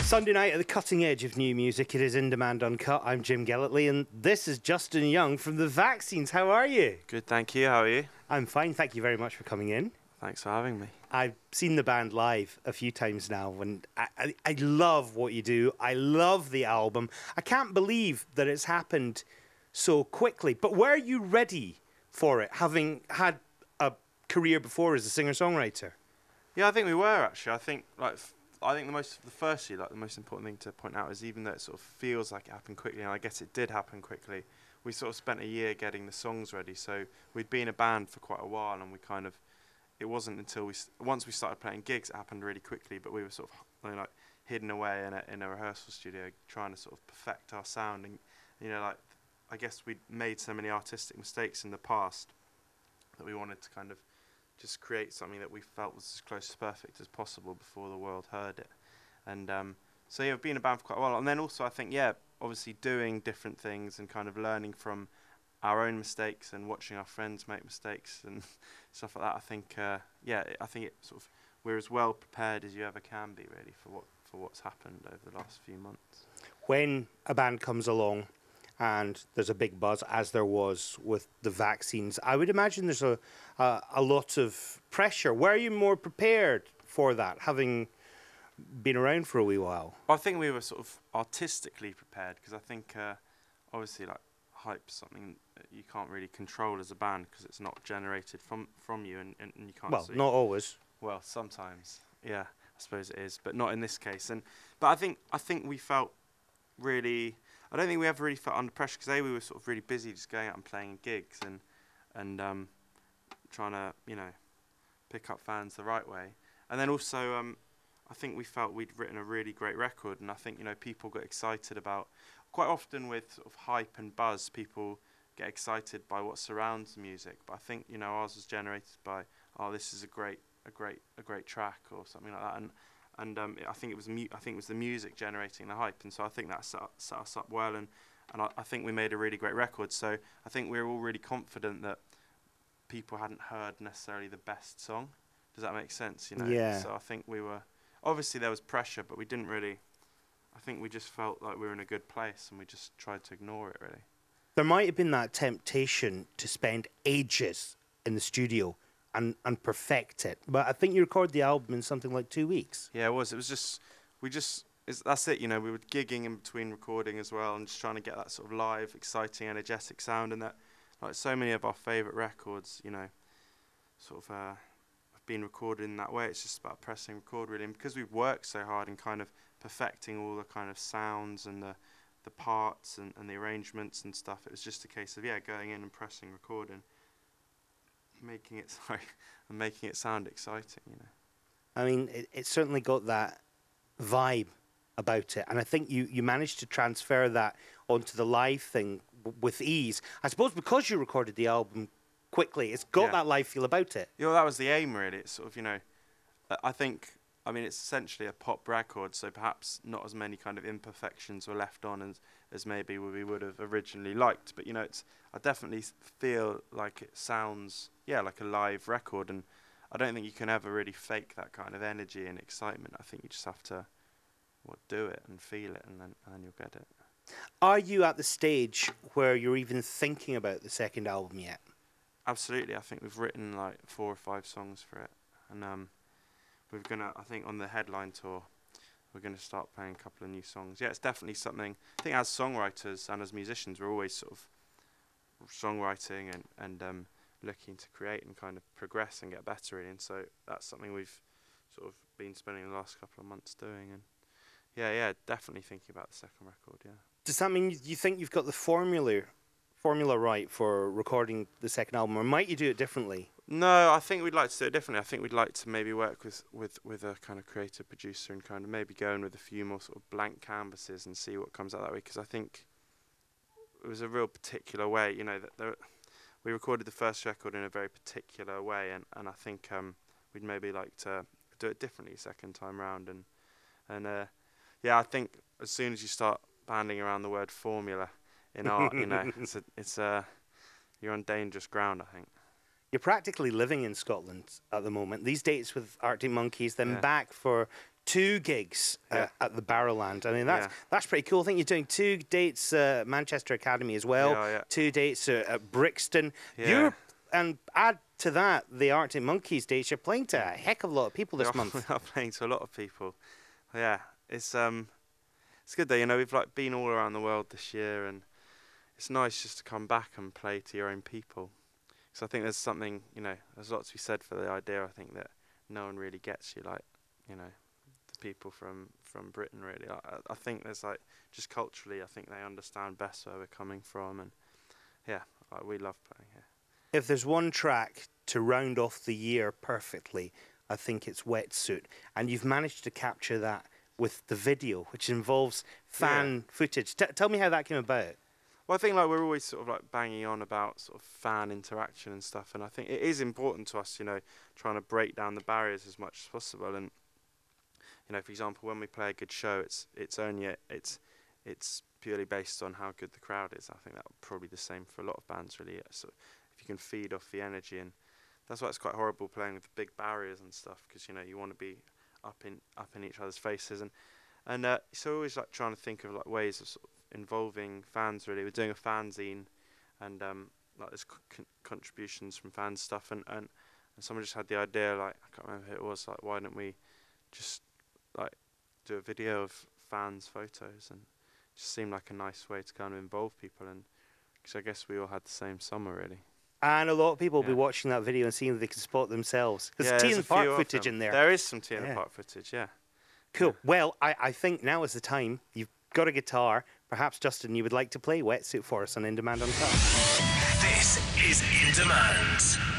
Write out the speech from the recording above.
Sunday night at the cutting edge of new music. It is In Demand Uncut. I'm Jim Gellertley, and this is Justin Young from The Vaccines. How are you? Good, thank you. How are you? I'm fine. Thank you very much for coming in. Thanks for having me. I've seen the band live a few times now, and I love what you do. I love the album. I can't believe that it's happened so quickly. But were you ready for it, having had a career before as a singer-songwriter? Yeah, I think we were actually. I think the most important thing to point out is even though it sort of feels like it happened quickly, and I guess it did happen quickly, we sort of spent a year getting the songs ready. So we'd been a band for quite a while, and it wasn't until once we started playing gigs, it happened really quickly. But we were sort of hidden away in a rehearsal studio, trying to sort of perfect our sound. And I guess we'd made so many artistic mistakes in the past that we wanted to kind of just create something that we felt was as close to perfect as possible before the world heard it. And so yeah, we've been a band for quite a while. And then also I think, obviously doing different things and kind of learning from our own mistakes and watching our friends make mistakes and stuff like that. I think, I think it sort of, we're as well prepared as you ever can be really for what's happened over the last few months. When a band comes along and there's a big buzz, as there was with The Vaccines, I would imagine there's a lot of pressure. Were you more prepared for that, having been around for a wee while? I think we were sort of artistically prepared, because I think obviously hype's something that you can't really control as a band because it's not generated from you and you can't. Well, not always. Well, sometimes, yeah, I suppose it is, but not in this case. But I think we felt really. I don't think we ever really felt under pressure because we were sort of really busy just going out and playing gigs and trying to pick up fans the right way. And then also I think we felt we'd written a really great record, and I think people got excited about. Quite often with sort of hype and buzz, people get excited by what surrounds the music. But I think ours was generated by, this is a great track or something like that. And I think it was the music generating the hype, and so I think that set us up well, and I think we made a really great record. So I think we were all really confident that people hadn't heard necessarily the best song. Does that make sense? Yeah. So I think we were, obviously there was pressure, but we didn't really. I think we just felt like we were in a good place, and we just tried to ignore it, really. There might have been that temptation to spend ages in the studio and perfect it, but I think you recorded the album in something like 2 weeks. Yeah, it was. It was just, that's it, we were gigging in between recording as well, and just trying to get that sort of live, exciting, energetic sound, and that, like so many of our favourite records, sort of have been recorded in that way. It's just about pressing record, really, and because we've worked so hard and kind of perfecting all the kind of sounds and the parts and the arrangements and stuff, it was just a case of going in and pressing record and making it sound exciting. I mean, it certainly got that vibe about it, and I think you managed to transfer that onto the live thing with ease. I suppose because you recorded the album quickly, it's got that live feel about it. Yeah, well, that was the aim, really. It's sort of, I mean, it's essentially a pop record, so perhaps not as many kind of imperfections were left on as maybe we would have originally liked. But, I definitely feel like it sounds, like a live record, and I don't think you can ever really fake that kind of energy and excitement. I think you just have to do it and feel it, and then you'll get it. Are you at the stage where you're even thinking about the second album yet? Absolutely. I think we've written like 4 or 5 songs for it, and we're gonna, I think, on the headline tour, we're gonna start playing a couple of new songs. Yeah, it's definitely something. I think as songwriters and as musicians, we're always sort of songwriting and looking to create and kind of progress and get better in. And so that's something we've sort of been spending the last couple of months doing. And yeah, definitely thinking about the second record. Yeah. Does that mean you think you've got the formula right for recording the second album, or might you do it differently? No, I think we'd like to do it differently. I think we'd like to maybe work with a kind of creative producer and kind of maybe go in with a few more sort of blank canvases and see what comes out that way. Because I think it was a real particular way, we recorded the first record in a very particular way, and I think we'd maybe like to do it differently second time round. And I think as soon as you start banding around the word formula in art, you're on dangerous ground, I think. You're practically living in Scotland at the moment. These dates with Arctic Monkeys, then back for 2 gigs Yeah. at the Barrowland. I mean, Yeah. that's pretty cool. I think you're doing 2 dates Manchester Academy as well, Yeah, yeah. 2 dates at Brixton. Yeah. And add to that the Arctic Monkeys dates. You're playing to a heck of a lot of people this month. We are playing to a lot of people. Yeah, it's good though. You know, we've like been all around the world this year, and it's nice just to come back and play to your own people. So I think there's something, you know, there's a lot to be said for the idea. I think that no one really gets you, like, you know, the people from Britain really. I think there's like, just culturally, I think they understand best where we're coming from, and yeah, like, we love playing here. If there's one track to round off the year perfectly, I think it's Wetsuit. And you've managed to capture that with the video, which involves fan footage. Tell me how that came about. Well, I think like we're always sort of like banging on about sort of fan interaction and stuff, and I think it is important to us, you know, trying to break down the barriers as much as possible. And you know, for example, when we play a good show, it's purely based on how good the crowd is. I think that would probably be the same for a lot of bands, really. So if you can feed off the energy, and that's why it's quite horrible playing with the big barriers and stuff, because you know you want to be up in each other's faces, and so always like trying to think of like ways of sort of involving fans. Really, we're doing a fanzine, and like there's contributions from fans stuff, and someone just had the idea, like I can't remember who it was, like why don't we just like do a video of fans' photos, and it just seemed like a nice way to kind of involve people, and because I guess we all had the same summer really. And a lot of people will be watching that video and seeing if they can spot themselves. There's T in the Park footage in there. There is some T in the Park footage, yeah. Cool. Yeah. Well, I think now is the time. You've got a guitar. Perhaps, Justin, you would like to play Wetsuit for us on In Demand Uncut. This is In Demand.